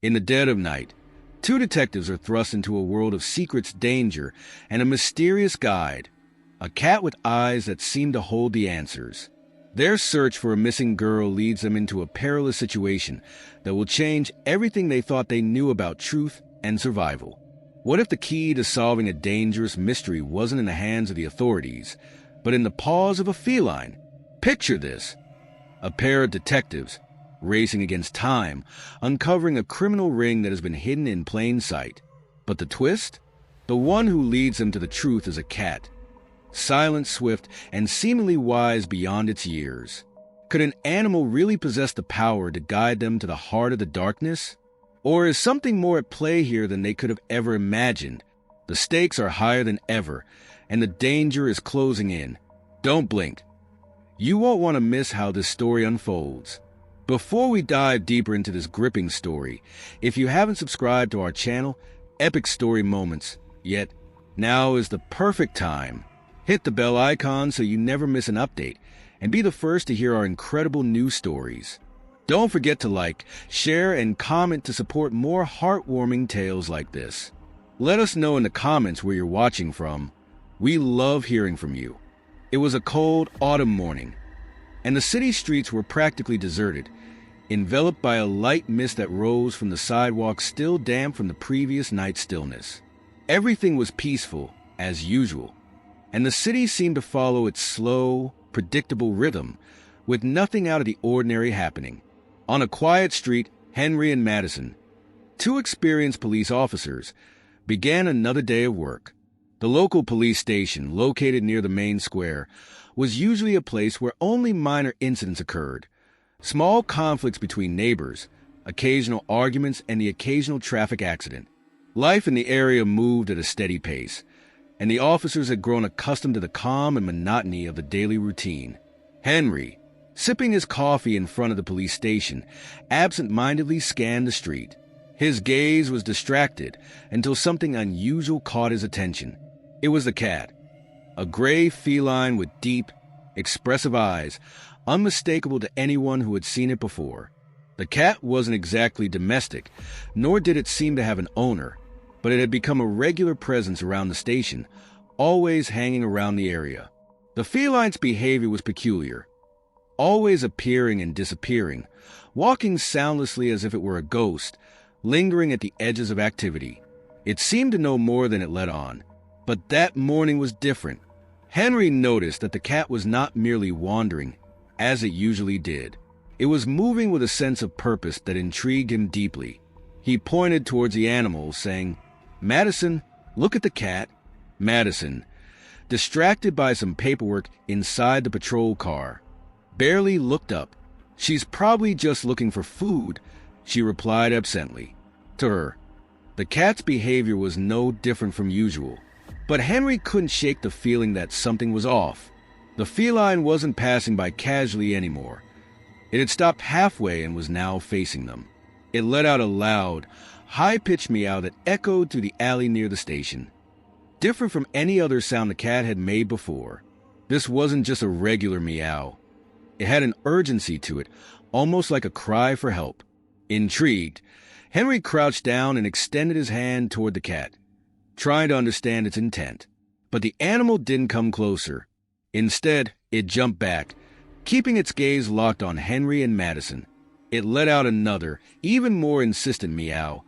In the dead of night, two detectives are thrust into a world of secrets, danger, and a mysterious guide, a cat with eyes that seem to hold the answers. Their search for a missing girl leads them into a perilous situation that will change everything they thought they knew about truth and survival. What if the key to solving a dangerous mystery wasn't in the hands of the authorities, but in the paws of a feline? Picture this: a pair of detectives racing against time, uncovering a criminal ring that has been hidden in plain sight. But the twist? The one who leads them to the truth is a cat. Silent, swift, and seemingly wise beyond its years. Could an animal really possess the power to guide them to the heart of the darkness? Or is something more at play here than they could have ever imagined? The stakes are higher than ever, and the danger is closing in. Don't blink. You won't want to miss how this story unfolds. Before we dive deeper into this gripping story, if you haven't subscribed to our channel, Epic Story Moments, yet, now is the perfect time. Hit the bell icon so you never miss an update, and be the first to hear our incredible new stories. Don't forget to like, share, and comment to support more heartwarming tales like this. Let us know in the comments where you're watching from. We love hearing from you. It was a cold autumn morning, and the city streets were practically deserted, enveloped by a light mist that rose from the sidewalk, still damp from the previous night's stillness. Everything was peaceful, as usual, and the city seemed to follow its slow, predictable rhythm, with nothing out of the ordinary happening. On a quiet street, Henry and Madison, two experienced police officers, began another day of work. The local police station, located near the main square, was usually a place where only minor incidents occurred. Small conflicts between neighbors, occasional arguments, and the occasional traffic accident. Life in the area moved at a steady pace, and the officers had grown accustomed to the calm and monotony of the daily routine. Henry, sipping his coffee in front of the police station, absent-mindedly scanned the street. His gaze was distracted until something unusual caught his attention. It was the cat, a gray feline with deep, expressive eyes, unmistakable to anyone who had seen it before. The cat wasn't exactly domestic, nor did it seem to have an owner, but it had become a regular presence around the station, always hanging around the area. The feline's behavior was peculiar, always appearing and disappearing, walking soundlessly as if it were a ghost, lingering at the edges of activity. It seemed to know more than it let on. But that morning was different. Henry noticed that the cat was not merely wandering, as it usually did. It was moving with a sense of purpose that intrigued him deeply. He pointed towards the animal, saying, "Madison, look at the cat." Madison, distracted by some paperwork inside the patrol car, barely looked up. "She's probably just looking for food," she replied absently. To her, the cat's behavior was no different from usual. But Henry couldn't shake the feeling that something was off. The feline wasn't passing by casually anymore. It had stopped halfway and was now facing them. It let out a loud, high-pitched meow that echoed through the alley near the station. Different from any other sound the cat had made before. This wasn't just a regular meow. It had an urgency to it, almost like a cry for help. Intrigued, Henry crouched down and extended his hand toward the cat, trying to understand its intent. But the animal didn't come closer. Instead, it jumped back, keeping its gaze locked on Henry and Madison. It let out another, even more insistent meow,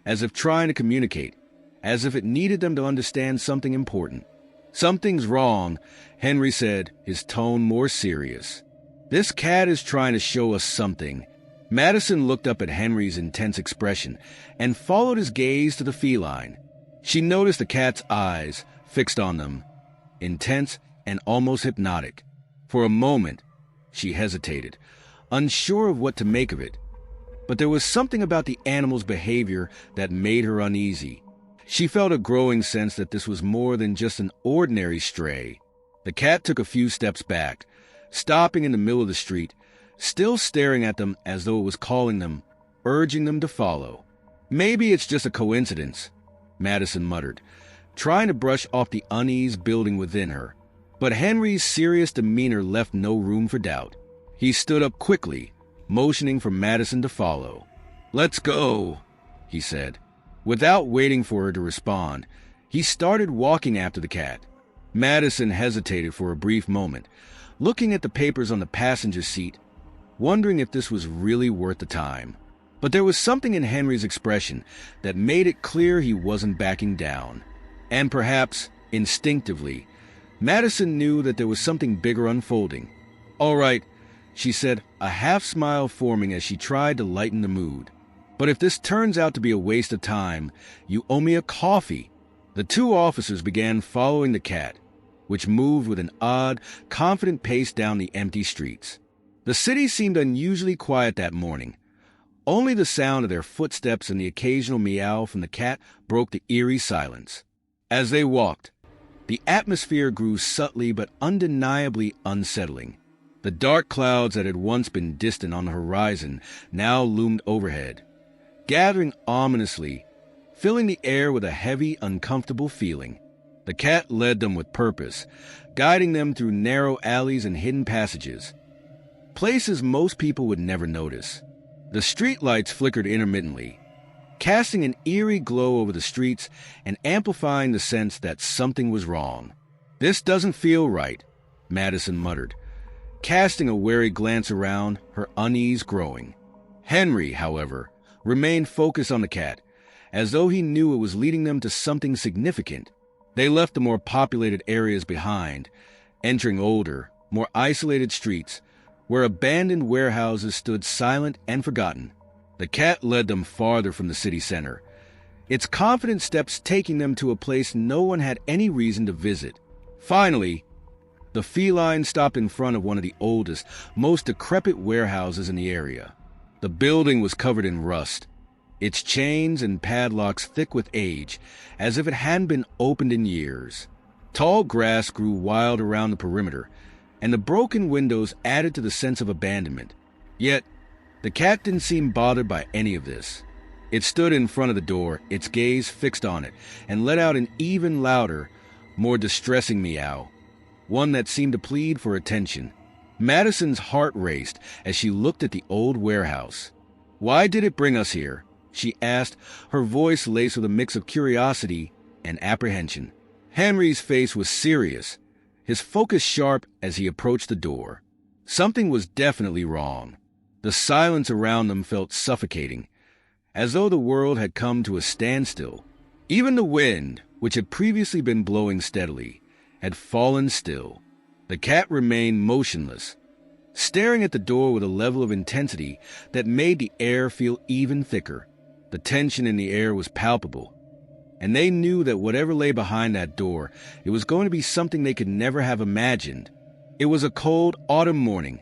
as if trying to communicate, as if it needed them to understand something important. "Something's wrong," Henry said, his tone more serious. "This cat is trying to show us something." Madison looked up at Henry's intense expression and followed his gaze to the feline. She noticed the cat's eyes fixed on them, intense and almost hypnotic. For a moment, she hesitated, unsure of what to make of it. But there was something about the animal's behavior that made her uneasy. She felt a growing sense that this was more than just an ordinary stray. The cat took a few steps back, stopping in the middle of the street, still staring at them as though it was calling them, urging them to follow. "Maybe it's just a coincidence," Madison muttered, trying to brush off the unease building within her. But Henry's serious demeanor left no room for doubt. He stood up quickly, motioning for Madison to follow. "Let's go," he said. Without waiting for her to respond, he started walking after the cat. Madison hesitated for a brief moment, looking at the papers on the passenger seat, wondering if this was really worth the time. But there was something in Henry's expression that made it clear he wasn't backing down. And perhaps, instinctively, Madison knew that there was something bigger unfolding. "All right," she said, a half-smile forming as she tried to lighten the mood. "But if this turns out to be a waste of time, you owe me a coffee." The two officers began following the cat, which moved with an odd, confident pace down the empty streets. The city seemed unusually quiet that morning. Only the sound of their footsteps and the occasional meow from the cat broke the eerie silence. As they walked, the atmosphere grew subtly but undeniably unsettling. The dark clouds that had once been distant on the horizon now loomed overhead, gathering ominously, filling the air with a heavy, uncomfortable feeling. The cat led them with purpose, guiding them through narrow alleys and hidden passages, places most people would never notice. The streetlights flickered intermittently, casting an eerie glow over the streets and amplifying the sense that something was wrong. "This doesn't feel right," Madison muttered, casting a wary glance around, her unease growing. Henry, however, remained focused on the cat, as though he knew it was leading them to something significant. They left the more populated areas behind, entering older, more isolated streets, where abandoned warehouses stood silent and forgotten. The cat led them farther from the city center, its confident steps taking them to a place no one had any reason to visit. Finally, the feline stopped in front of one of the oldest, most decrepit warehouses in the area. The building was covered in rust, its chains and padlocks thick with age, as if it hadn't been opened in years. Tall grass grew wild around the perimeter, and the broken windows added to the sense of abandonment. Yet, the cat didn't seem bothered by any of this. It stood in front of the door, its gaze fixed on it, and let out an even louder, more distressing meow, one that seemed to plead for attention. Madison's heart raced as she looked at the old warehouse. "Why did it bring us here?" she asked, her voice laced with a mix of curiosity and apprehension. Henry's face was serious, his focus sharp as he approached the door. Something was definitely wrong. The silence around them felt suffocating, as though the world had come to a standstill. Even the wind, which had previously been blowing steadily, had fallen still. The cat remained motionless, staring at the door with a level of intensity that made the air feel even thicker. The tension in the air was palpable, and they knew that whatever lay behind that door, it was going to be something they could never have imagined. It was a cold autumn morning,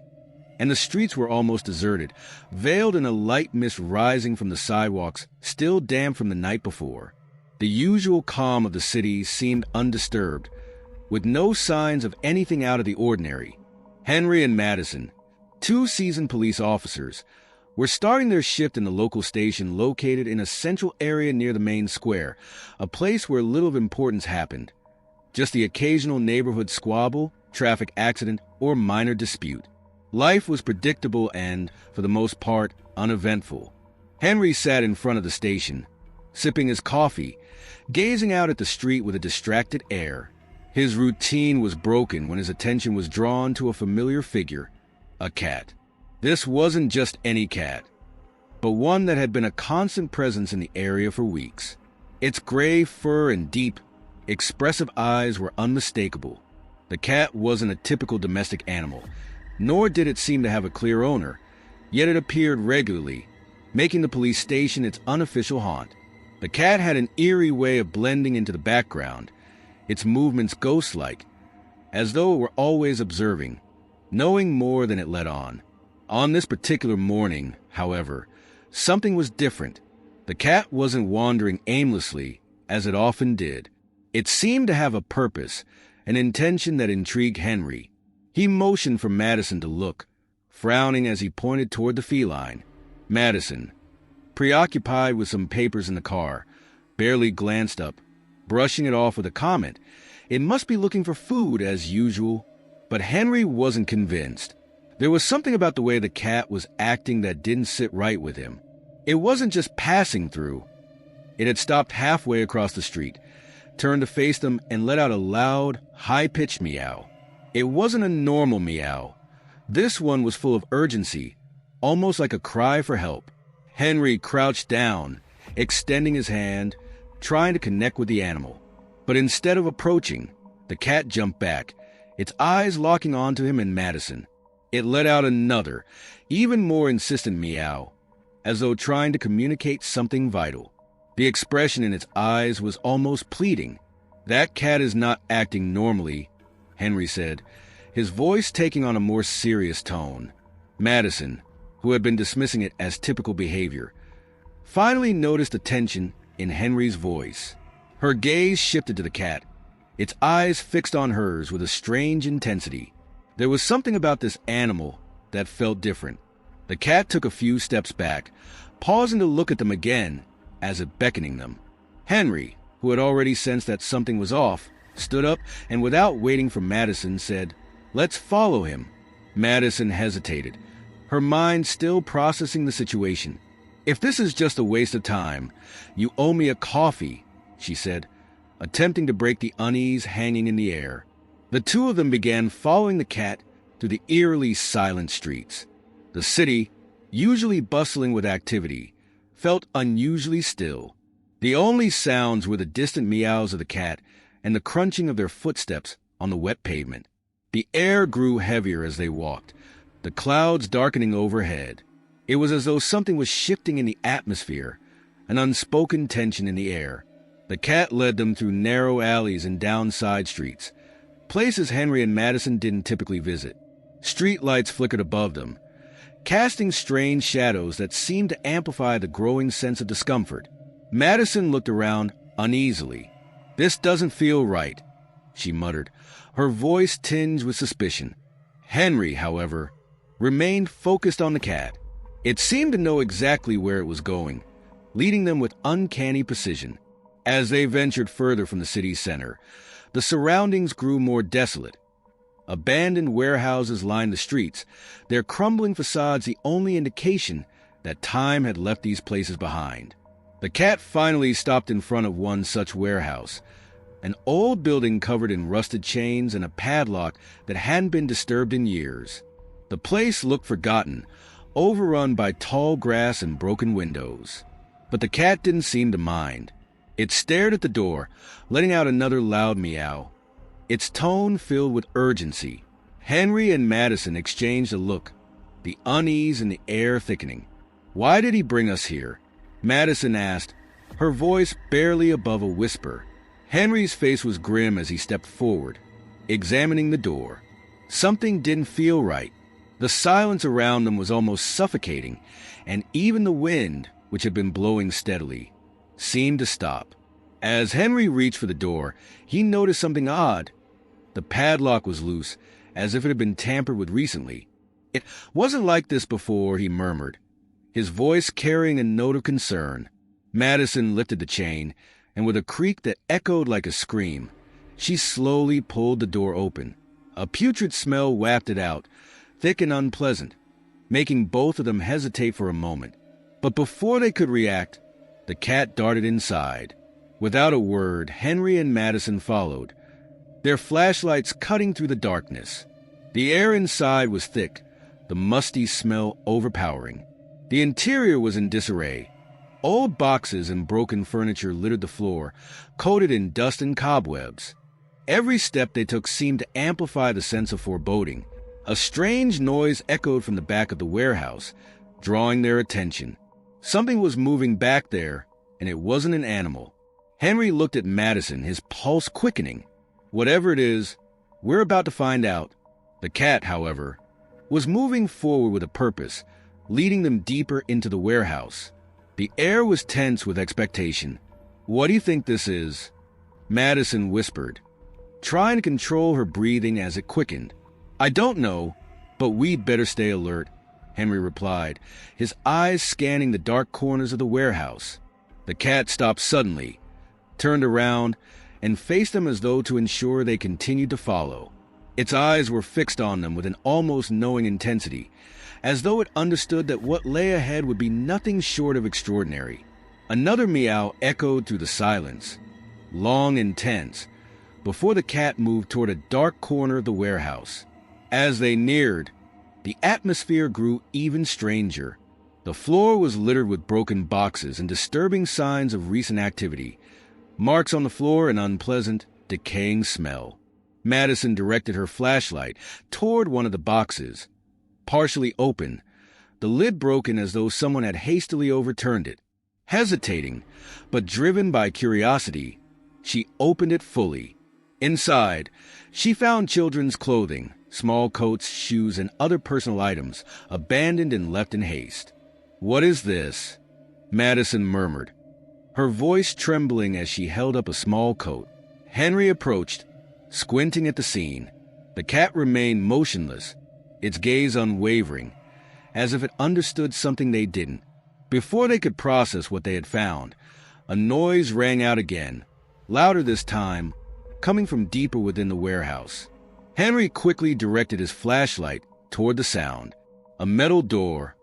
and the streets were almost deserted, veiled in a light mist rising from the sidewalks, still damp from the night before. The usual calm of the city seemed undisturbed, with no signs of anything out of the ordinary. Henry and Madison, two seasoned police officers, were starting their shift in the local station located in a central area near the main square, a place where little of importance happened. Just the occasional neighborhood squabble, traffic accident, or minor dispute. Life was predictable and, for the most part, uneventful. Henry sat in front of the station, sipping his coffee, gazing out at the street with a distracted air. His routine was broken when his attention was drawn to a familiar figure, a cat. This wasn't just any cat, but one that had been a constant presence in the area for weeks. Its gray fur and deep, expressive eyes were unmistakable. The cat wasn't a typical domestic animal, nor did it seem to have a clear owner, yet it appeared regularly, making the police station its unofficial haunt. The cat had an eerie way of blending into the background, its movements ghost-like, as though it were always observing, knowing more than it let on. On this particular morning, however, something was different. The cat wasn't wandering aimlessly, as it often did. It seemed to have a purpose, an intention that intrigued Henry. He motioned for Madison to look, frowning as he pointed toward the feline. Madison, preoccupied with some papers in the car, barely glanced up, brushing it off with a comment. It must be looking for food, as usual. But Henry wasn't convinced. There was something about the way the cat was acting that didn't sit right with him. It wasn't just passing through. It had stopped halfway across the street, turned to face them, and let out a loud, high-pitched meow. It wasn't a normal meow. This one was full of urgency, almost like a cry for help. Henry crouched down, extending his hand, trying to connect with the animal. But instead of approaching, the cat jumped back, its eyes locking onto him and Madison. It let out another, even more insistent meow, as though trying to communicate something vital. The expression in its eyes was almost pleading. "That cat is not acting normally," Henry said, his voice taking on a more serious tone. Madison, who had been dismissing it as typical behavior, finally noticed the tension in Henry's voice. Her gaze shifted to the cat, its eyes fixed on hers with a strange intensity. There was something about this animal that felt different. The cat took a few steps back, pausing to look at them again, as if beckoning them. Henry, who had already sensed that something was off, stood up and without waiting for Madison said, "Let's follow him." Madison hesitated, her mind still processing the situation. "If this is just a waste of time, you owe me a coffee," she said, attempting to break the unease hanging in the air. The two of them began following the cat through the eerily silent streets. The city, usually bustling with activity, felt unusually still. The only sounds were the distant meows of the cat and the crunching of their footsteps on the wet pavement. The air grew heavier as they walked, the clouds darkening overhead. It was as though something was shifting in the atmosphere, an unspoken tension in the air. The cat led them through narrow alleys and down side streets, places Henry and Madison didn't typically visit. Street lights flickered above them, casting strange shadows that seemed to amplify the growing sense of discomfort. Madison looked around uneasily. "This doesn't feel right," she muttered, her voice tinged with suspicion. Henry, however, remained focused on the cat. It seemed to know exactly where it was going, leading them with uncanny precision. As they ventured further from the city's center, the surroundings grew more desolate. Abandoned warehouses lined the streets, their crumbling facades the only indication that time had left these places behind. The cat finally stopped in front of one such warehouse, an old building covered in rusted chains and a padlock that hadn't been disturbed in years. The place looked forgotten, overrun by tall grass and broken windows. But the cat didn't seem to mind. It stared at the door, letting out another loud meow, its tone filled with urgency. Henry and Madison exchanged a look, the unease in the air thickening. "Why did he bring us here?" Madison asked, her voice barely above a whisper. Henry's face was grim as he stepped forward, examining the door. Something didn't feel right. The silence around them was almost suffocating, and even the wind, which had been blowing steadily, seemed to stop. As Henry reached for the door, he noticed something odd. The padlock was loose, as if it had been tampered with recently. "It wasn't like this before," he murmured, his voice carrying a note of concern. Madison lifted the chain, and with a creak that echoed like a scream, she slowly pulled the door open. A putrid smell wafted out, thick and unpleasant, making both of them hesitate for a moment. But before they could react, the cat darted inside. Without a word, Henry and Madison followed, their flashlights cutting through the darkness. The air inside was thick, the musty smell overpowering. The interior was in disarray. Old boxes and broken furniture littered the floor, coated in dust and cobwebs. Every step they took seemed to amplify the sense of foreboding. A strange noise echoed from the back of the warehouse, drawing their attention. Something was moving back there, and it wasn't an animal. Henry looked at Madison, his pulse quickening. "Whatever it is, we're about to find out." The cat, however, was moving forward with a purpose, leading them deeper into the warehouse. The air was tense with expectation. "What do you think this is?" Madison whispered, trying to control her breathing as it quickened. "I don't know, but we'd better stay alert," Henry replied, his eyes scanning the dark corners of the warehouse. The cat stopped suddenly, turned around, and faced them as though to ensure they continued to follow. Its eyes were fixed on them with an almost knowing intensity, as though it understood that what lay ahead would be nothing short of extraordinary. Another meow echoed through the silence, long and tense, before the cat moved toward a dark corner of the warehouse. As they neared, the atmosphere grew even stranger. The floor was littered with broken boxes and disturbing signs of recent activity. Marks on the floor, an unpleasant, decaying smell. Madison directed her flashlight toward one of the boxes. Partially open, the lid broken as though someone had hastily overturned it. Hesitating, but driven by curiosity, she opened it fully. Inside, she found children's clothing, small coats, shoes, and other personal items, abandoned and left in haste. "What is this?" Madison murmured, her voice trembling as she held up a small coat. Henry approached, squinting at the scene. The cat remained motionless, its gaze unwavering, as if it understood something they didn't. Before they could process what they had found, a noise rang out again, louder this time, coming from deeper within the warehouse. Henry quickly directed his flashlight toward the sound. A metal door,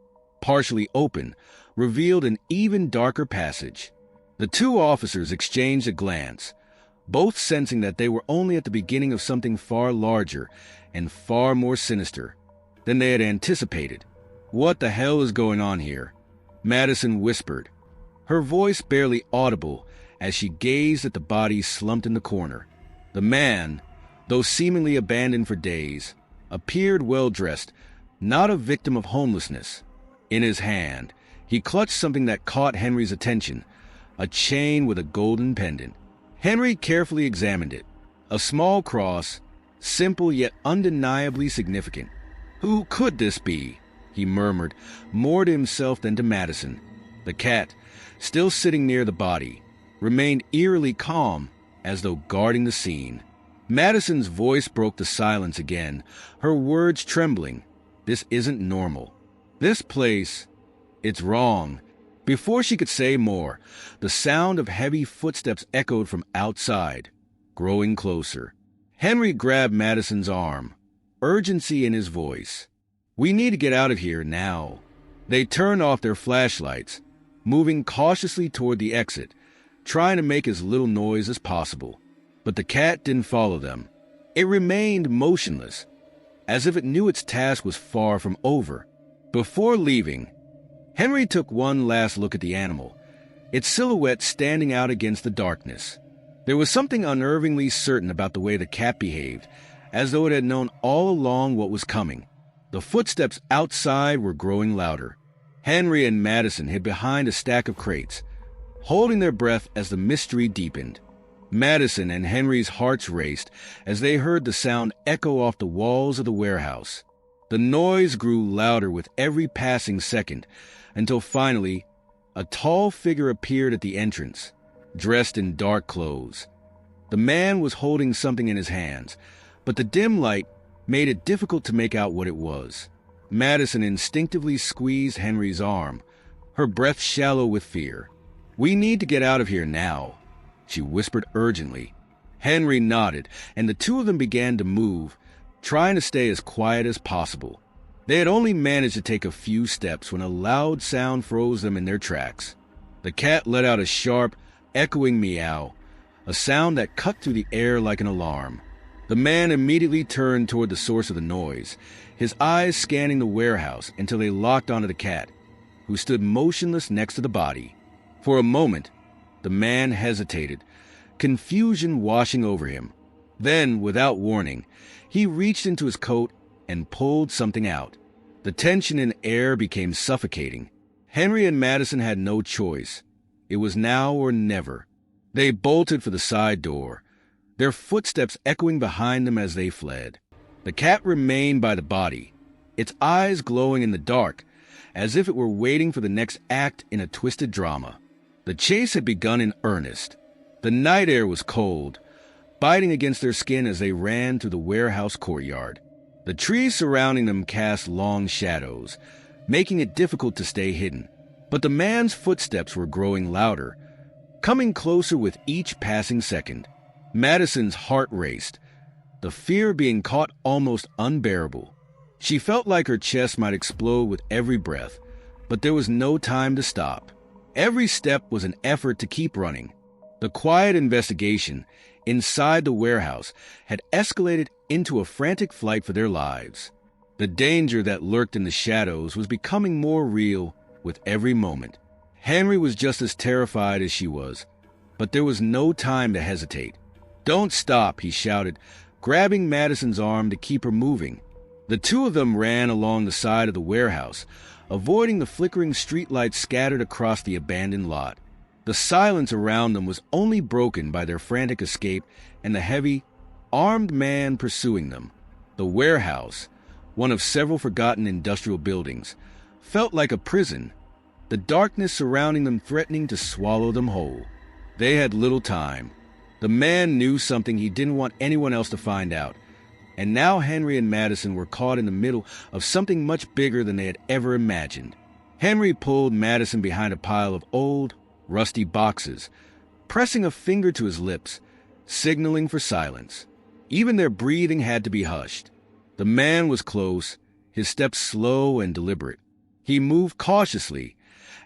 partially open, revealed an even darker passage. The two officers exchanged a glance, both sensing that they were only at the beginning of something far larger and far more sinister than they had anticipated. "What the hell is going on here?" Madison whispered, her voice barely audible as she gazed at the body slumped in the corner. The man, though seemingly abandoned for days, appeared well-dressed, not a victim of homelessness. In his hand, he clutched something that caught Henry's attention, a chain with a golden pendant. Henry carefully examined it. A small cross, simple yet undeniably significant. "Who could this be?" he murmured, more to himself than to Madison. The cat, still sitting near the body, remained eerily calm, as though guarding the scene. Madison's voice broke the silence again, her words trembling. "This isn't normal. This place, it's wrong." Before she could say more, the sound of heavy footsteps echoed from outside, growing closer. Henry grabbed Madison's arm, urgency in his voice. "We need to get out of here now." They turned off their flashlights, moving cautiously toward the exit, trying to make as little noise as possible. But the cat didn't follow them. It remained motionless, as if it knew its task was far from over. Before leaving, Henry took one last look at the animal, its silhouette standing out against the darkness. There was something unnervingly certain about the way the cat behaved, as though it had known all along what was coming. The footsteps outside were growing louder. Henry and Madison hid behind a stack of crates, holding their breath as the mystery deepened. Madison and Henry's hearts raced as they heard the sound echo off the walls of the warehouse. The noise grew louder with every passing second, until finally, a tall figure appeared at the entrance, dressed in dark clothes. The man was holding something in his hands, but the dim light made it difficult to make out what it was. Madison instinctively squeezed Henry's arm, her breath shallow with fear. "We need to get out of here now," she whispered urgently. Henry nodded, and the two of them began to move, trying to stay as quiet as possible. They had only managed to take a few steps when a loud sound froze them in their tracks. The cat let out a sharp, echoing meow, a sound that cut through the air like an alarm. The man immediately turned toward the source of the noise, his eyes scanning the warehouse until they locked onto the cat, who stood motionless next to the body. For a moment, the man hesitated, confusion washing over him. Then, without warning, he reached into his coat and pulled something out. The tension in air became suffocating. Henry and Madison had no choice. It was now or never. They bolted for the side door, their footsteps echoing behind them as they fled. The cat remained by the body, its eyes glowing in the dark, as if it were waiting for the next act in a twisted drama. The chase had begun in earnest. The night air was cold, biting against their skin as they ran through the warehouse courtyard. The trees surrounding them cast long shadows, making it difficult to stay hidden. But the man's footsteps were growing louder, coming closer with each passing second. Madison's heart raced, the fear being caught almost unbearable. She felt like her chest might explode with every breath, but there was no time to stop. Every step was an effort to keep running. The quiet investigation inside the warehouse had escalated into a frantic flight for their lives. The danger that lurked in the shadows was becoming more real with every moment. Henry was just as terrified as she was, but there was no time to hesitate. "Don't stop," he shouted, grabbing Madison's arm to keep her moving. The two of them ran along the side of the warehouse, avoiding the flickering streetlights scattered across the abandoned lot. The silence around them was only broken by their frantic escape and the heavy, armed man pursuing them. The warehouse, one of several forgotten industrial buildings, felt like a prison, the darkness surrounding them threatening to swallow them whole. They had little time. The man knew something he didn't want anyone else to find out, and now Henry and Madison were caught in the middle of something much bigger than they had ever imagined. Henry pulled Madison behind a pile of old, rusty boxes, pressing a finger to his lips, signaling for silence. Even their breathing had to be hushed. The man was close, his steps slow and deliberate. He moved cautiously,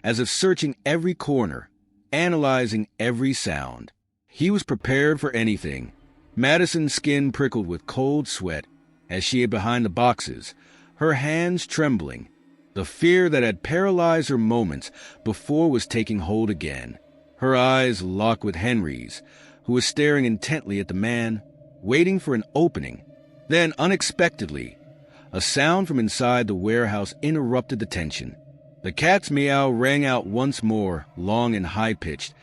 as if searching every corner, analyzing every sound. He was prepared for anything. Madison's skin prickled with cold sweat as she hid behind the boxes, her hands trembling. The fear that had paralyzed her moments before was taking hold again. Her eyes locked with Henry's, who was staring intently at the man, waiting for an opening. Then, unexpectedly, a sound from inside the warehouse interrupted the tension. The cat's meow rang out once more, long and high-pitched,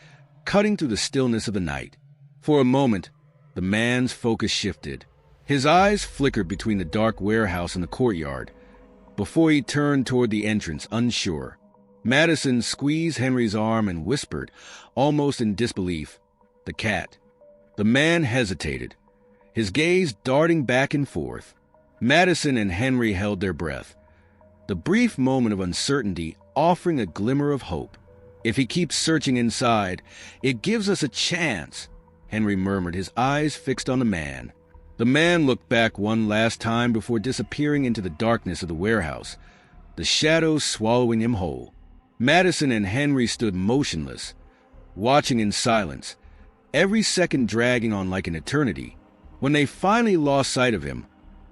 cutting through the stillness of the night. For a moment, the man's focus shifted. His eyes flickered between the dark warehouse and the courtyard, before he turned toward the entrance, unsure. Madison squeezed Henry's arm and whispered, almost in disbelief, "The cat." The man hesitated, his gaze darting back and forth. Madison and Henry held their breath, the brief moment of uncertainty offering a glimmer of hope. "If he keeps searching inside, it gives us a chance," Henry murmured, his eyes fixed on the man. The man looked back one last time before disappearing into the darkness of the warehouse, the shadows swallowing him whole. Madison and Henry stood motionless, watching in silence, every second dragging on like an eternity. When they finally lost sight of him,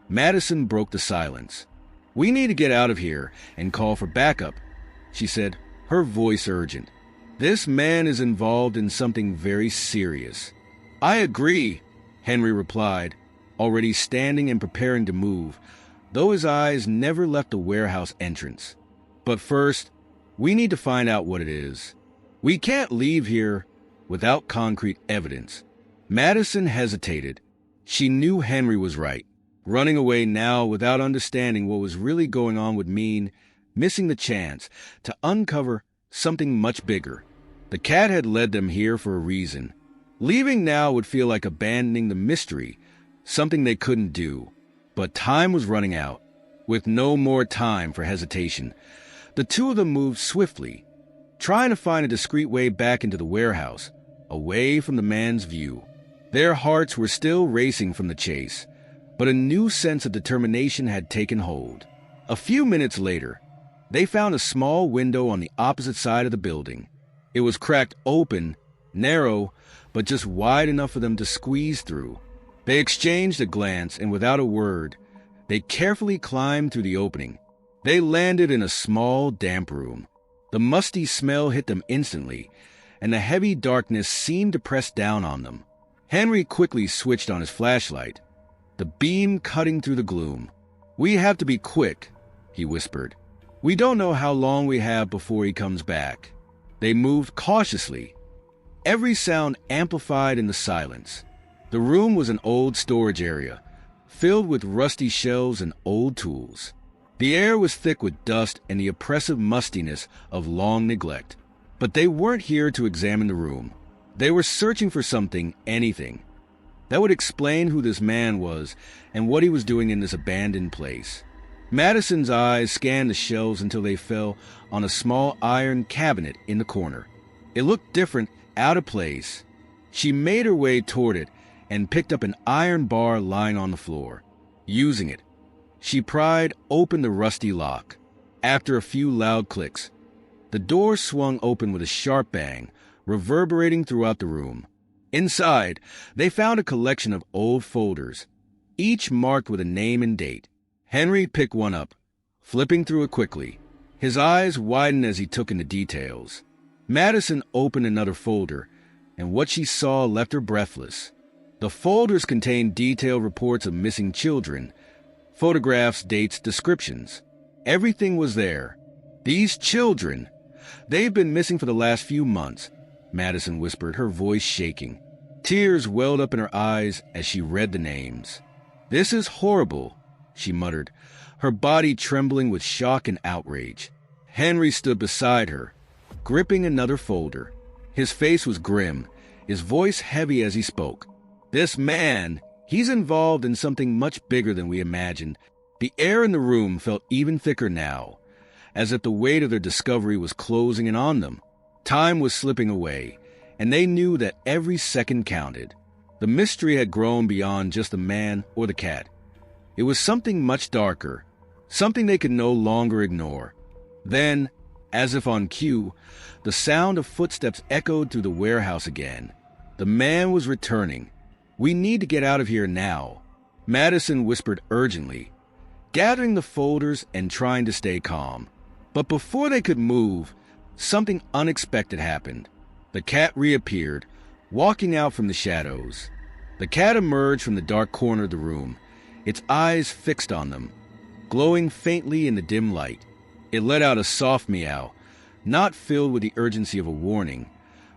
Madison broke the silence. "We need to get out of here and call for backup," she said, her voice urgent. "This man is involved in something very serious." "I agree," Henry replied, already standing and preparing to move, though his eyes never left the warehouse entrance. "But first, we need to find out what it is. We can't leave here without concrete evidence." Madison hesitated. She knew Henry was right. Running away now without understanding what was really going on would mean missing the chance to uncover something much bigger. The cat had led them here for a reason. Leaving now would feel like abandoning the mystery, something they couldn't do. But time was running out. With no more time for hesitation, the two of them moved swiftly, trying to find a discreet way back into the warehouse, away from the man's view. Their hearts were still racing from the chase, but a new sense of determination had taken hold. A few minutes later, they found a small window on the opposite side of the building. It was cracked open, narrow, but just wide enough for them to squeeze through. They exchanged a glance, and without a word, they carefully climbed through the opening. They landed in a small, damp room. The musty smell hit them instantly, and the heavy darkness seemed to press down on them. Henry quickly switched on his flashlight, the beam cutting through the gloom. "We have to be quick," he whispered. "We don't know how long we have before he comes back." They moved cautiously, every sound amplified in the silence. The room was an old storage area, filled with rusty shelves and old tools. The air was thick with dust and the oppressive mustiness of long neglect. But they weren't here to examine the room. They were searching for something, anything, that would explain who this man was and what he was doing in this abandoned place. Madison's eyes scanned the shelves until they fell on a small iron cabinet in the corner. It looked different, out of place. She made her way toward it and picked up an iron bar lying on the floor. Using it, she pried open the rusty lock. After a few loud clicks, The door swung open with a sharp bang, reverberating throughout the room. Inside, they found a collection of old folders, each marked with a name and date. Henry picked one up, flipping through it quickly. His eyes widened as he took in the details. Madison opened another folder, and what she saw left her breathless. The folders contained detailed reports of missing children, photographs, dates, descriptions. Everything was there. These children, they've been missing for the last few months, Madison whispered, her voice shaking. Tears welled up in her eyes as she read the names. This is horrible, she muttered, her body trembling with shock and outrage. Henry stood beside her, gripping another folder. His face was grim, his voice heavy as he spoke. This man, he's involved in something much bigger than we imagined. The air in the room felt even thicker now, as if the weight of their discovery was closing in on them. Time was slipping away, and they knew that every second counted. The mystery had grown beyond just the man or the cat. It was something much darker, something they could no longer ignore. Then, as if on cue, the sound of footsteps echoed through the warehouse again. The man was returning. We need to get out of here now, Madison whispered urgently, gathering the folders and trying to stay calm. But before they could move, something unexpected happened. The cat reappeared, walking out from the shadows. The cat emerged from the dark corner of the room, its eyes fixed on them, glowing faintly in the dim light. It let out a soft meow, not filled with the urgency of a warning,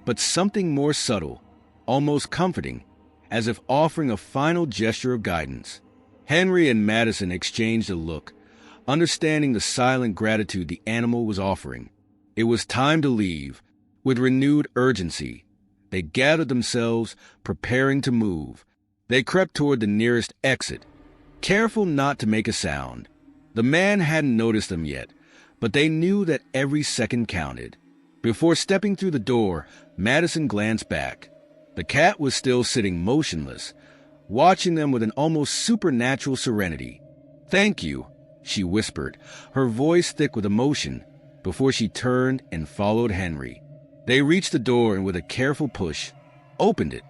but something more subtle, almost comforting, as if offering a final gesture of guidance. Henry and Madison exchanged a look, understanding the silent gratitude the animal was offering. It was time to leave. With renewed urgency, they gathered themselves, preparing to move. They crept toward the nearest exit, careful not to make a sound. The man hadn't noticed them yet, but they knew that every second counted. Before stepping through the door, Madison glanced back. The cat was still sitting motionless, watching them with an almost supernatural serenity. "Thank you," she whispered, her voice thick with emotion, before she turned and followed Henry. They reached the door and with a careful push, opened it.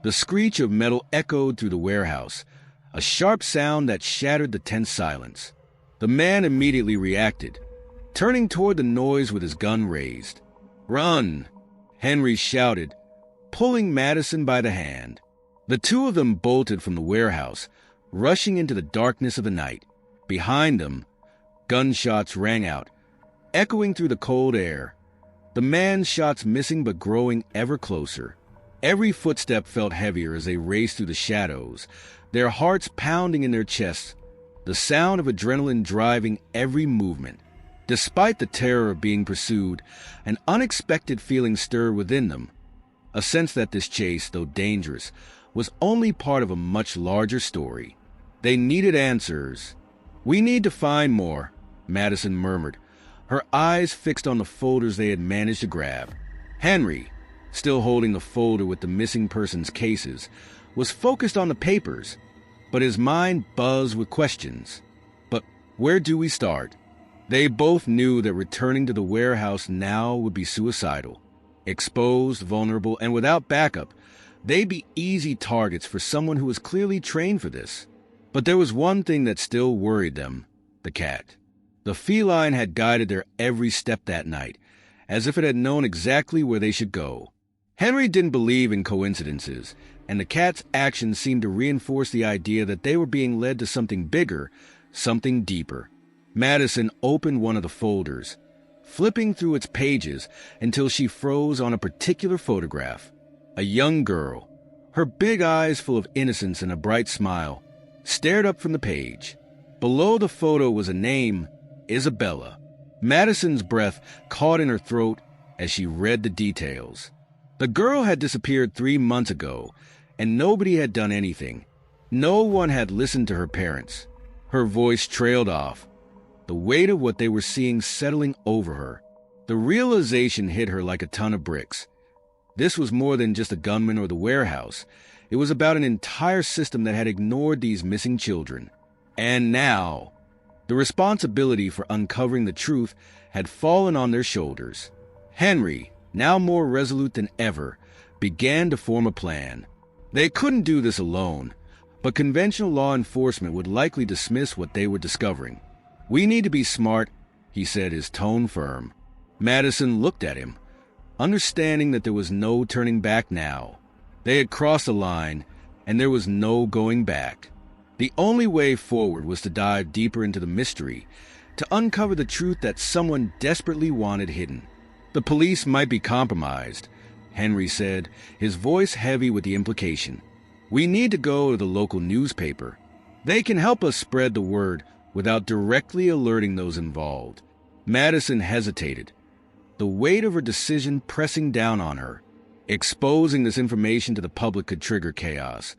The screech of metal echoed through the warehouse, a sharp sound that shattered the tense silence. The man immediately reacted, turning toward the noise with his gun raised. "Run!" Henry shouted, pulling Madison by the hand. The two of them bolted from the warehouse, rushing into the darkness of the night. Behind them, gunshots rang out, echoing through the cold air. The man's shots missing but growing ever closer. Every footstep felt heavier as they raced through the shadows, their hearts pounding in their chests, the sound of adrenaline driving every movement. Despite the terror of being pursued, an unexpected feeling stirred within them, a sense that this chase, though dangerous, was only part of a much larger story. They needed answers. "We need to find more," Madison murmured, her eyes fixed on the folders they had managed to grab. Henry, still holding the folder with the missing persons cases, was focused on the papers, but his mind buzzed with questions. But where do we start? They both knew that returning to the warehouse now would be suicidal. Exposed, vulnerable, and without backup, they'd be easy targets for someone who was clearly trained for this. But there was one thing that still worried them: the cat. The feline had guided their every step that night, as if it had known exactly where they should go. Henry didn't believe in coincidences, and the cat's actions seemed to reinforce the idea that they were being led to something bigger, something deeper. Madison opened one of the folders, flipping through its pages until she froze on a particular photograph. A young girl, her big eyes full of innocence and a bright smile, stared up from the page. Below the photo was a name: Isabella. Madison's breath caught in her throat as she read the details. The girl had disappeared 3 months ago, and nobody had done anything. No one had listened to her parents. Her voice trailed off, the weight of what they were seeing settling over her. The realization hit her like a ton of bricks. This was more than just a gunman or the warehouse. It was about an entire system that had ignored these missing children. And now, The responsibility for uncovering the truth had fallen on their shoulders. Henry, now more resolute than ever, began to form a plan. They couldn't do this alone, but conventional law enforcement would likely dismiss what they were discovering. "We need to be smart," he said, his tone firm. Madison looked at him, understanding that there was no turning back now. They had crossed the line, and there was no going back. The only way forward was to dive deeper into the mystery, to uncover the truth that someone desperately wanted hidden. "The police might be compromised," Henry said, his voice heavy with the implication. "We need to go to the local newspaper. They can help us spread the word without directly alerting those involved." Madison hesitated, the weight of her decision pressing down on her. Exposing this information to the public could trigger chaos,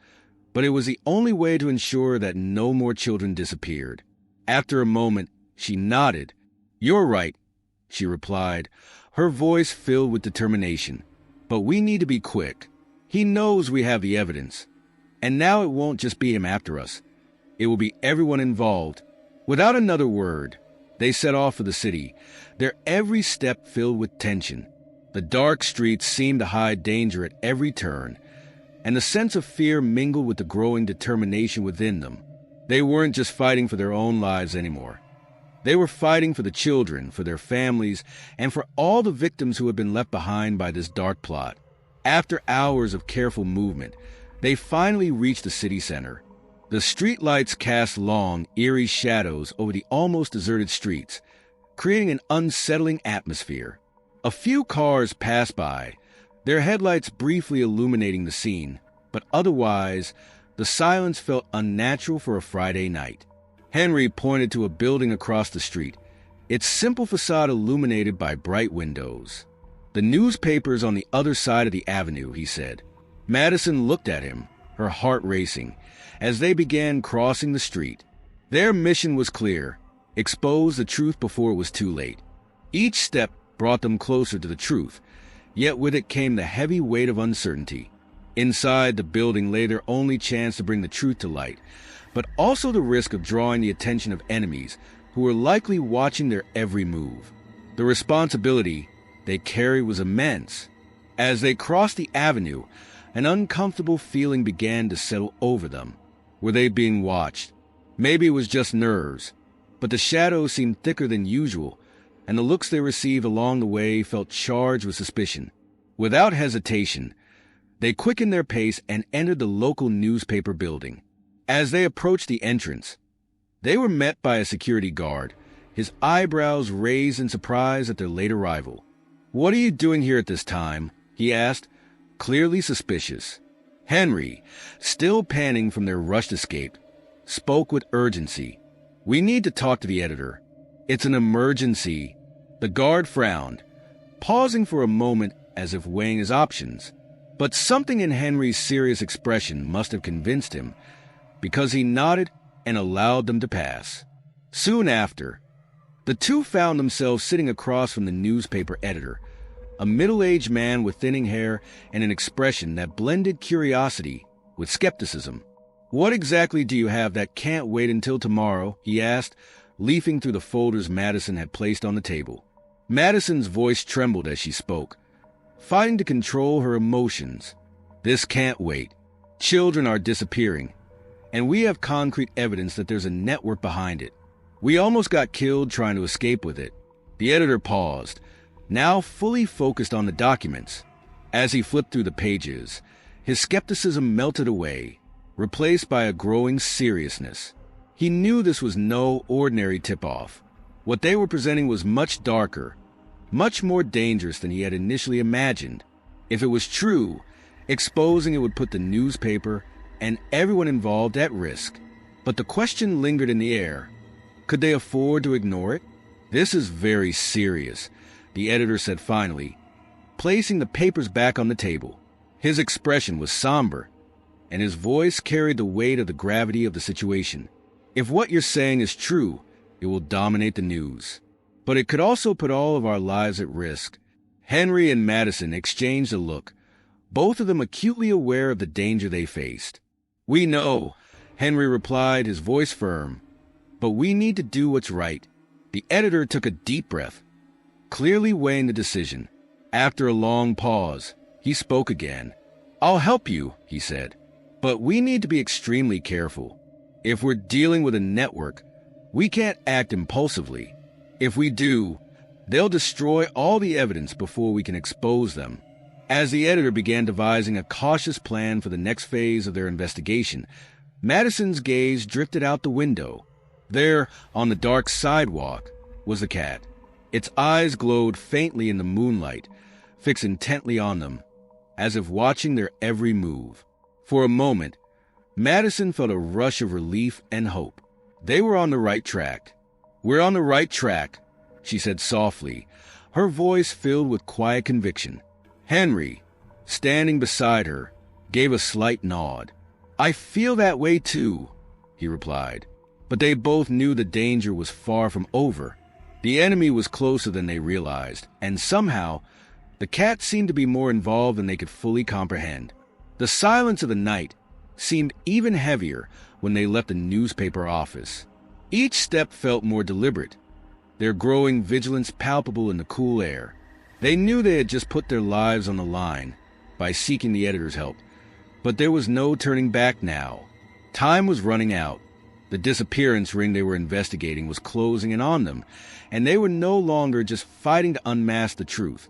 but it was the only way to ensure that no more children disappeared. After a moment, she nodded. "You're right," she replied, her voice filled with determination. "But we need to be quick. He knows we have the evidence. And now it won't just be him after us. It will be everyone involved." Without another word, they set off for the city, their every step filled with tension. The dark streets seemed to hide danger at every turn, and the sense of fear mingled with the growing determination within them. They weren't just fighting for their own lives anymore. They were fighting for the children, for their families, and for all the victims who had been left behind by this dark plot. After hours of careful movement, they finally reached the city center. The streetlights cast long, eerie shadows over the almost deserted streets, creating an unsettling atmosphere. A few cars passed by, their headlights briefly illuminating the scene, but otherwise, the silence felt unnatural for a Friday night. Henry pointed to a building across the street, its simple facade illuminated by bright windows. "The newspaper's on the other side of the avenue," he said. Madison looked at him, her heart racing, as they began crossing the street. Their mission was clear: expose the truth before it was too late. Each step brought them closer to the truth, yet with it came the heavy weight of uncertainty. Inside the building lay their only chance to bring the truth to light, but also the risk of drawing the attention of enemies who were likely watching their every move. The responsibility they carried was immense. As they crossed the avenue, an uncomfortable feeling began to settle over them. Were they being watched? Maybe it was just nerves, but the shadows seemed thicker than usual, and the looks they received along the way felt charged with suspicion. Without hesitation, they quickened their pace and entered the local newspaper building. As they approached the entrance, they were met by a security guard, his eyebrows raised in surprise at their late arrival. "What are you doing here at this time?" he asked, clearly suspicious. Henry, still panting from their rushed escape, spoke with urgency. "We need to talk to the editor. It's an emergency." The guard frowned, pausing for a moment as if weighing his options. But something in Henry's serious expression must have convinced him, because he nodded and allowed them to pass. Soon after, the two found themselves sitting across from the newspaper editor, a middle-aged man with thinning hair and an expression that blended curiosity with skepticism. "What exactly do you have that can't wait until tomorrow?" he asked, leafing through the folders Madison had placed on the table. Madison's voice trembled as she spoke, fighting to control her emotions. "This can't wait. Children are disappearing, and we have concrete evidence that there's a network behind it. We almost got killed trying to escape with it." The editor paused, now fully focused on the documents. As he flipped through the pages, his skepticism melted away, replaced by a growing seriousness. He knew this was no ordinary tip-off. What they were presenting was much darker, much more dangerous than he had initially imagined. If it was true, exposing it would put the newspaper and everyone involved at risk. But the question lingered in the air. Could they afford to ignore it? "This is very serious," the editor said finally, placing the papers back on the table. His expression was somber, and his voice carried the weight of the gravity of the situation. "If what you're saying is true, it will dominate the news. But it could also put all of our lives at risk." Henry and Madison exchanged a look, both of them acutely aware of the danger they faced. "We know," Henry replied, his voice firm. but we need to do what's right." The editor took a deep breath, clearly weighing the decision. After a long pause, he spoke again. "I'll help you," he said, "but we need to be extremely careful. If we're dealing with a network, we can't act impulsively. If we do, they'll destroy all the evidence before we can expose them." As the editor began devising a cautious plan for the next phase of their investigation, Madison's gaze drifted out the window. There, on the dark sidewalk, was the cat. Its eyes glowed faintly in the moonlight, fixed intently on them, as if watching their every move. For a moment, Madison felt a rush of relief and hope. They were on the right track. "We're on the right track," she said softly, her voice filled with quiet conviction. Henry, standing beside her, gave a slight nod. "I feel that way too," he replied. But they both knew the danger was far from over. The enemy was closer than they realized, and somehow, the cat seemed to be more involved than they could fully comprehend. The silence of the night seemed even heavier when they left the newspaper office. Each step felt more deliberate, their growing vigilance palpable in the cool air. They knew they had just put their lives on the line by seeking the editor's help, but there was no turning back now. Time was running out. The disappearance ring they were investigating was closing in on them, and they were no longer just fighting to unmask the truth.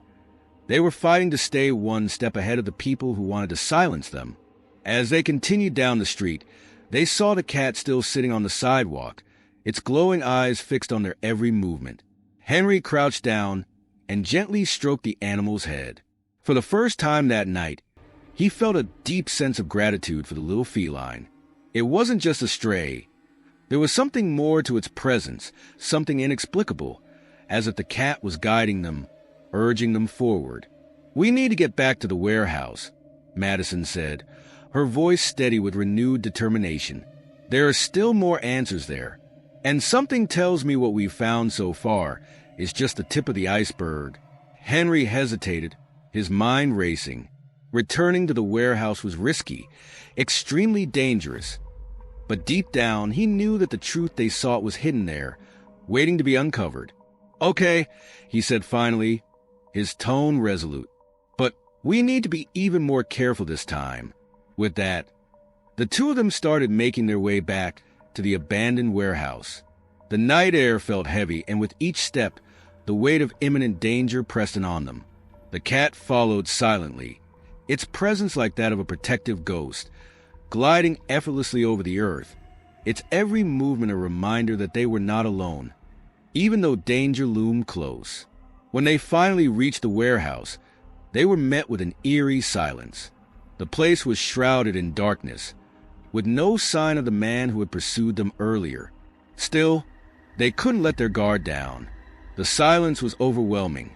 They were fighting to stay one step ahead of the people who wanted to silence them. As they continued down the street, they saw the cat still sitting on the sidewalk, its glowing eyes fixed on their every movement. Henry crouched down and gently stroked the animal's head. For the first time that night, he felt a deep sense of gratitude for the little feline. It wasn't just a stray. There was something more to its presence, something inexplicable, as if the cat was guiding them, urging them forward. "We need to get back to the warehouse," Madison said, her voice steady with renewed determination. "There are still more answers there, and something tells me what we've found so far is just the tip of the iceberg." Henry hesitated, his mind racing. Returning to the warehouse was risky, extremely dangerous. But deep down, he knew that the truth they sought was hidden there, waiting to be uncovered. "Okay," he said finally, his tone resolute. "But we need to be even more careful this time." With that, the two of them started making their way back to the abandoned warehouse. The night air felt heavy, and with each step, the weight of imminent danger pressed in on them. The cat followed silently, its presence like that of a protective ghost, gliding effortlessly over the earth, its every movement a reminder that they were not alone, even though danger loomed close. When they finally reached the warehouse, they were met with an eerie silence. The place was shrouded in darkness, with no sign of the man who had pursued them earlier. Still, they couldn't let their guard down. The silence was overwhelming,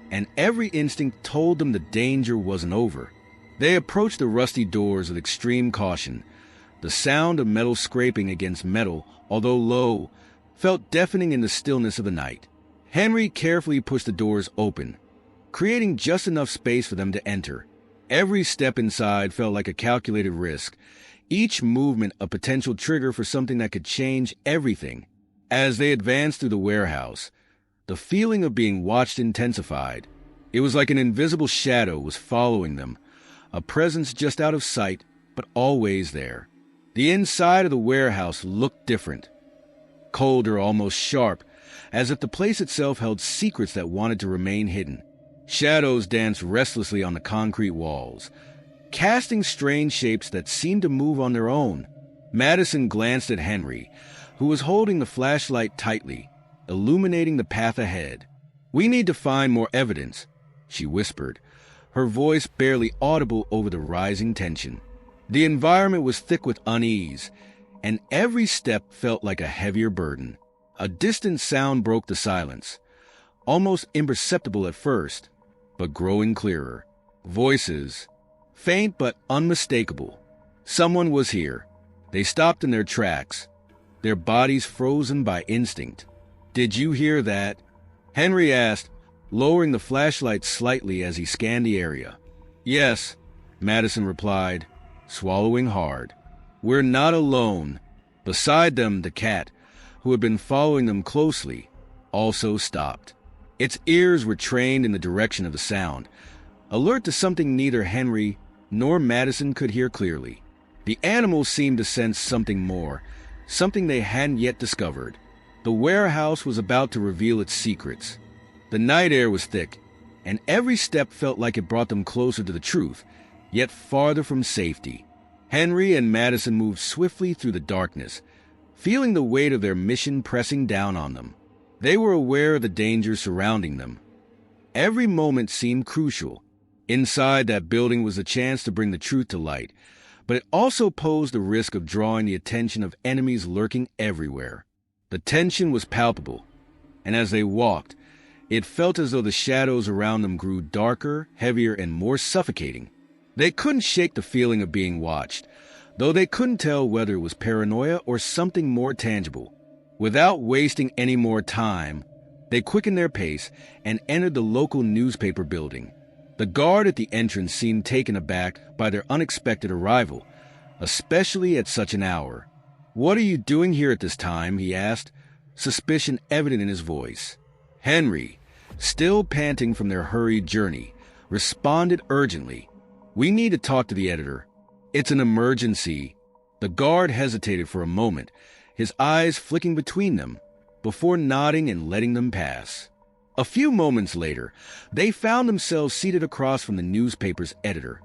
and every instinct told them the danger wasn't over. They approached the rusty doors with extreme caution. The sound of metal scraping against metal, although low, felt deafening in the stillness of the night. Henry carefully pushed the doors open, creating just enough space for them to enter. Every step inside felt like a calculated risk, each movement a potential trigger for something that could change everything. As they advanced through the warehouse, the feeling of being watched intensified. It was like an invisible shadow was following them, a presence just out of sight, but always there. The inside of the warehouse looked different, colder, almost sharp, as if the place itself held secrets that wanted to remain hidden. Shadows danced restlessly on the concrete walls, casting strange shapes that seemed to move on their own. Madison glanced at Henry, who was holding the flashlight tightly, illuminating the path ahead. "We need to find more evidence," she whispered, her voice barely audible over the rising tension. The environment was thick with unease, and every step felt like a heavier burden. A distant sound broke the silence, almost imperceptible at first, but growing clearer. Voices, faint but unmistakable. Someone was here. They stopped in their tracks, their bodies frozen by instinct. "Did you hear that?" Henry asked, lowering the flashlight slightly as he scanned the area. "Yes," Madison replied, swallowing hard. "We're not alone." Beside them, the cat, who had been following them closely, also stopped. Its ears were trained in the direction of the sound, alert to something neither Henry nor Madison could hear clearly. The animals seemed to sense something more, something they hadn't yet discovered. The warehouse was about to reveal its secrets. The night air was thick, and every step felt like it brought them closer to the truth, yet farther from safety. Henry and Madison moved swiftly through the darkness, feeling the weight of their mission pressing down on them. They were aware of the dangers surrounding them. Every moment seemed crucial. Inside that building was a chance to bring the truth to light, but it also posed the risk of drawing the attention of enemies lurking everywhere. The tension was palpable, and as they walked, it felt as though the shadows around them grew darker, heavier, and more suffocating. They couldn't shake the feeling of being watched, though they couldn't tell whether it was paranoia or something more tangible. Without wasting any more time, they quickened their pace and entered the local newspaper building. The guard at the entrance seemed taken aback by their unexpected arrival, especially at such an hour. "What are you doing here at this time?" he asked, suspicion evident in his voice. Henry, still panting from their hurried journey, responded urgently. "We need to talk to the editor. It's an emergency." The guard hesitated for a moment, his eyes flicking between them, before nodding and letting them pass. A few moments later, they found themselves seated across from the newspaper's editor,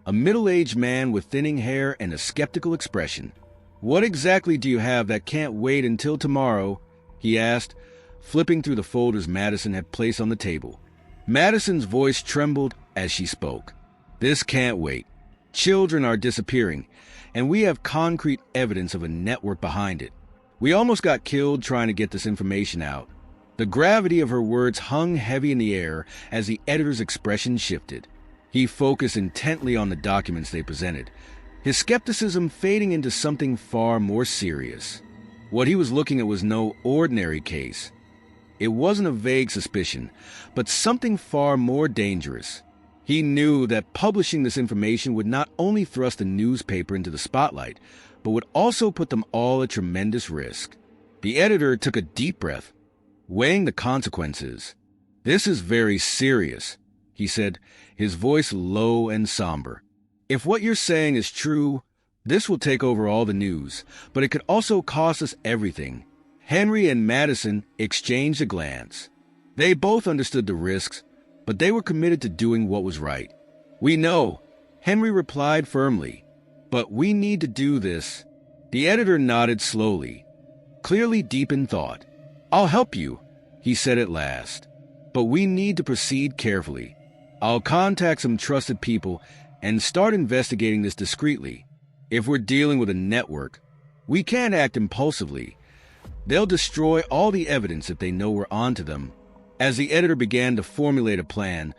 a middle-aged man with thinning hair and a skeptical expression. "What exactly do you have that can't wait until tomorrow?" he asked, flipping through the folders Madison had placed on the table. Madison's voice trembled as she spoke. "This can't wait. Children are disappearing, and we have concrete evidence of a network behind it. We almost got killed trying to get this information out." The gravity of her words hung heavy in the air as the editor's expression shifted. He focused intently on the documents they presented, his skepticism fading into something far more serious. What he was looking at was no ordinary case. It wasn't a vague suspicion, but something far more dangerous. He knew that publishing this information would not only thrust the newspaper into the spotlight, but would also put them all at tremendous risk. The editor took a deep breath, weighing the consequences. "This is very serious," he said, his voice low and somber. "If what you're saying is true, this will take over all the news, but it could also cost us everything." Henry and Madison exchanged a glance. They both understood the risks, but they were committed to doing what was right. "We know," Henry replied firmly, "but we need to do this." The editor nodded slowly, clearly deep in thought. "I'll help you," he said at last, "but we need to proceed carefully. I'll contact some trusted people and start investigating this discreetly. If we're dealing with a network, we can't act impulsively. They'll destroy all the evidence if they know we're onto them." As the editor began to formulate a plan,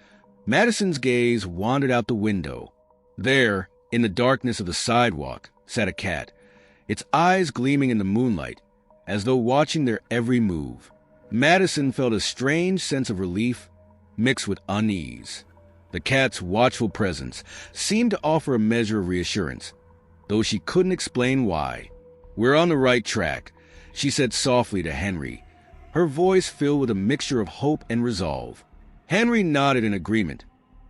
Madison's gaze wandered out the window. There, in the darkness of the sidewalk, sat a cat, its eyes gleaming in the moonlight, as though watching their every move. Madison felt a strange sense of relief mixed with unease. The cat's watchful presence seemed to offer a measure of reassurance, though she couldn't explain why. "We're on the right track," she said softly to Henry, her voice filled with a mixture of hope and resolve. Henry nodded in agreement,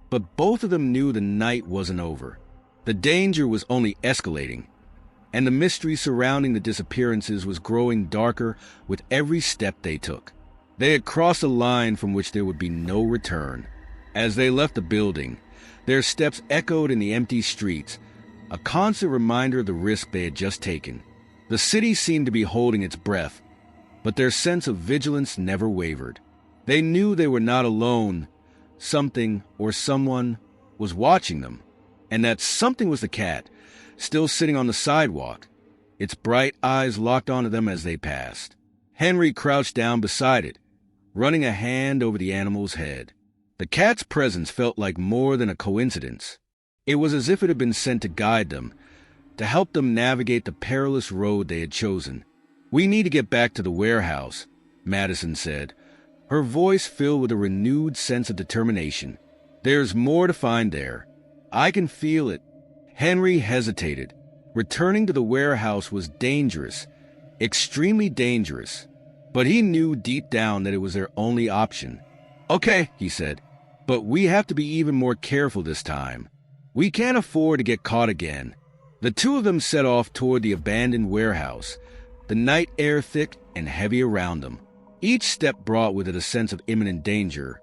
but both of them knew the night wasn't over. The danger was only escalating, and the mystery surrounding the disappearances was growing darker with every step they took. They had crossed a line from which there would be no return. As they left the building, their steps echoed in the empty streets, a constant reminder of the risk they had just taken. The city seemed to be holding its breath, but their sense of vigilance never wavered. They knew they were not alone. Something or someone was watching them, and that something was the cat, still sitting on the sidewalk, its bright eyes locked onto them as they passed. Henry crouched down beside it, running a hand over the animal's head. The cat's presence felt like more than a coincidence. It was as if it had been sent to guide them, to help them navigate the perilous road they had chosen. "We need to get back to the warehouse," Madison said, her voice filled with a renewed sense of determination. "There's more to find there. I can feel it." Henry hesitated. Returning to the warehouse was dangerous, extremely dangerous. But he knew deep down that it was their only option. "Okay," he said, "but we have to be even more careful this time. We can't afford to get caught again." The two of them set off toward the abandoned warehouse, the night air thick and heavy around them. Each step brought with it a sense of imminent danger,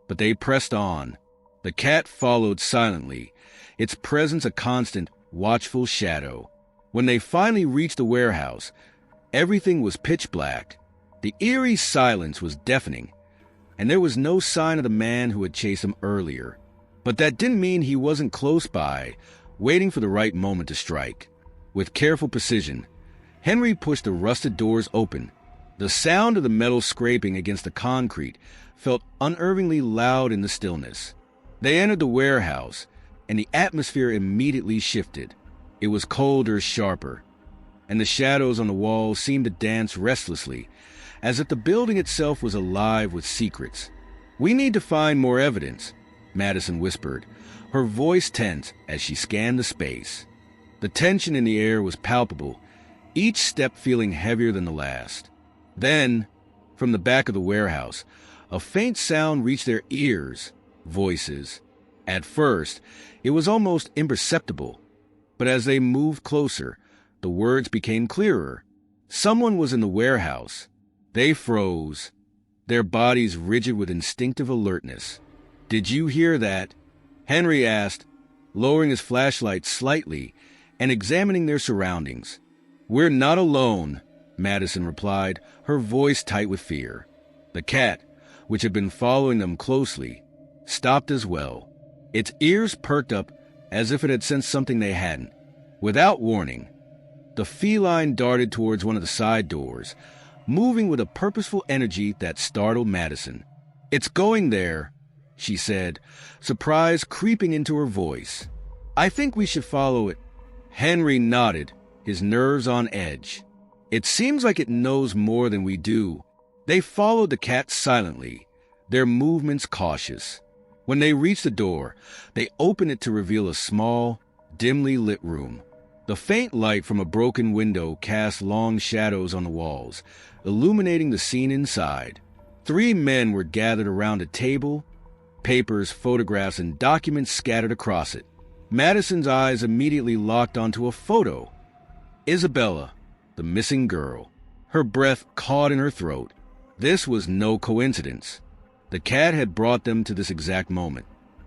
but they pressed on. The cat followed silently, its presence a constant, watchful shadow. When they finally reached the warehouse, everything was pitch black. The eerie silence was deafening, and there was no sign of the man who had chased them earlier. But that didn't mean he wasn't close by, waiting for the right moment to strike. With careful precision, Henry pushed the rusted doors open. The sound of the metal scraping against the concrete felt unnervingly loud in the stillness. They entered the warehouse, and the atmosphere immediately shifted. It was colder, sharper, and the shadows on the walls seemed to dance restlessly, as if the building itself was alive with secrets. "We need to find more evidence," Madison whispered, her voice tense as she scanned the space. The tension in the air was palpable, each step feeling heavier than the last. Then, from the back of the warehouse, a faint sound reached their ears. Voices. At first, it was almost imperceptible, but as they moved closer, the words became clearer. Someone was in the warehouse. They froze, their bodies rigid with instinctive alertness. "Did you hear that?" Henry asked, lowering his flashlight slightly and examining their surroundings. "We're not alone," Madison replied, her voice tight with fear. The cat, which had been following them closely, stopped as well. Its ears perked up as if it had sensed something they hadn't. Without warning, the feline darted towards one of the side doors, moving with a purposeful energy that startled Madison. "It's going there," she said, surprise creeping into her voice. "I think we should follow it." Henry nodded, his nerves on edge. "It seems like it knows more than we do." They followed the cat silently, their movements cautious. When they reached the door, they opened it to reveal a small, dimly lit room. The faint light from a broken window cast long shadows on the walls, illuminating the scene inside. 3 men were gathered around a table, papers, photographs, and documents scattered across it. Madison's eyes immediately locked onto a photo. Isabella, the missing girl, her breath caught in her throat. This was no coincidence. The cat had brought them to this exact moment.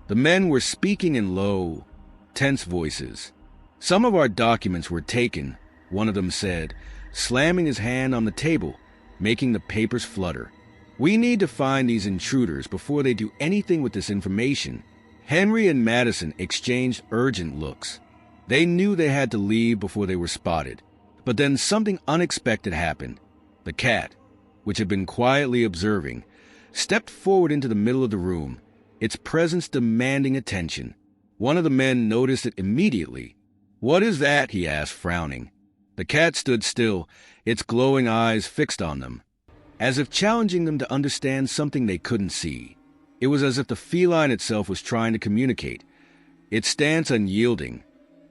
The men were speaking in low, tense voices. "Some of our documents were taken," one of them said, slamming his hand on the table, making the papers flutter. "We need to find these intruders before they do anything with this information." Henry and Madison exchanged urgent looks. They knew they had to leave before they were spotted. But then something unexpected happened. The cat, which had been quietly observing, stepped forward into the middle of the room, its presence demanding attention. One of the men noticed it immediately. "What is that?" he asked, frowning. The cat stood still, its glowing eyes fixed on them, as if challenging them to understand something they couldn't see. It was as if the feline itself was trying to communicate, its stance unyielding,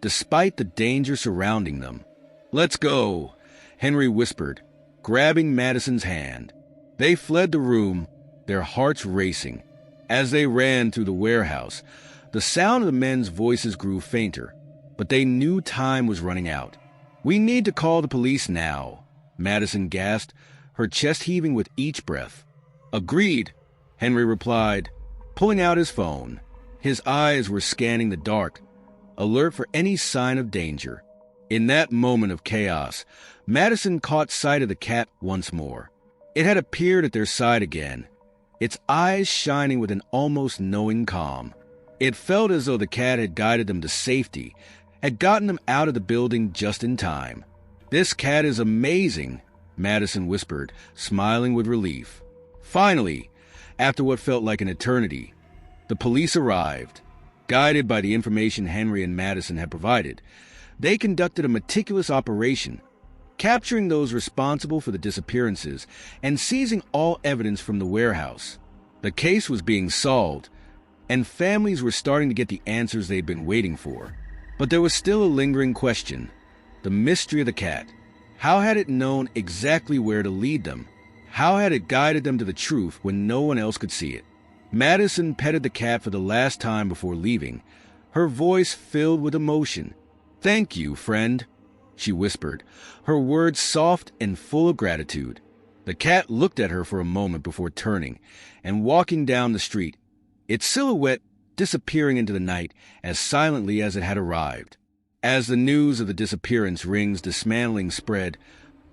despite the danger surrounding them. "Let's go," Henry whispered, grabbing Madison's hand. They fled the room, their hearts racing. As they ran through the warehouse, the sound of the men's voices grew fainter, but they knew time was running out. "We need to call the police now," Madison gasped, her chest heaving with each breath. "Agreed," Henry replied, pulling out his phone. His eyes were scanning the dark, alert for any sign of danger. In that moment of chaos, Madison caught sight of the cat once more. It had appeared at their side again, its eyes shining with an almost knowing calm. It felt as though the cat had guided them to safety, had gotten them out of the building just in time. "This cat is amazing," Madison whispered, smiling with relief. Finally, after what felt like an eternity, the police arrived. Guided by the information Henry and Madison had provided, they conducted a meticulous operation, capturing those responsible for the disappearances and seizing all evidence from the warehouse. The case was being solved, and families were starting to get the answers they'd been waiting for. But there was still a lingering question: the mystery of the cat. How had it known exactly where to lead them? How had it guided them to the truth when no one else could see it? Madison petted the cat for the last time before leaving, her voice filled with emotion. "Thank you, friend," she whispered, her words soft and full of gratitude. The cat looked at her for a moment before turning and walking down the street, its silhouette disappearing into the night as silently as it had arrived. As the news of the disappearance rings dismantling spread,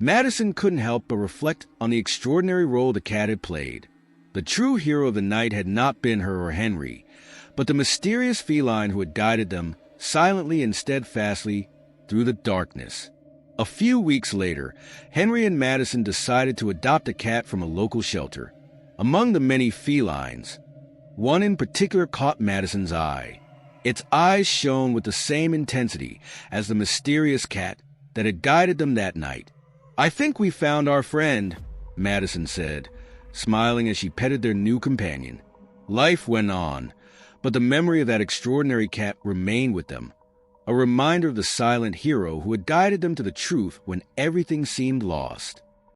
Madison couldn't help but reflect on the extraordinary role the cat had played. The true hero of the night had not been her or Henry, but the mysterious feline who had guided them silently and steadfastly through the darkness. A few weeks later, Henry and Madison decided to adopt a cat from a local shelter. Among the many felines, one in particular caught Madison's eye. Its eyes shone with the same intensity as the mysterious cat that had guided them that night. "I think we found our friend," Madison said, smiling as she petted their new companion. Life went on, but the memory of that extraordinary cat remained with them, a reminder of the silent hero who had guided them to the truth when everything seemed lost.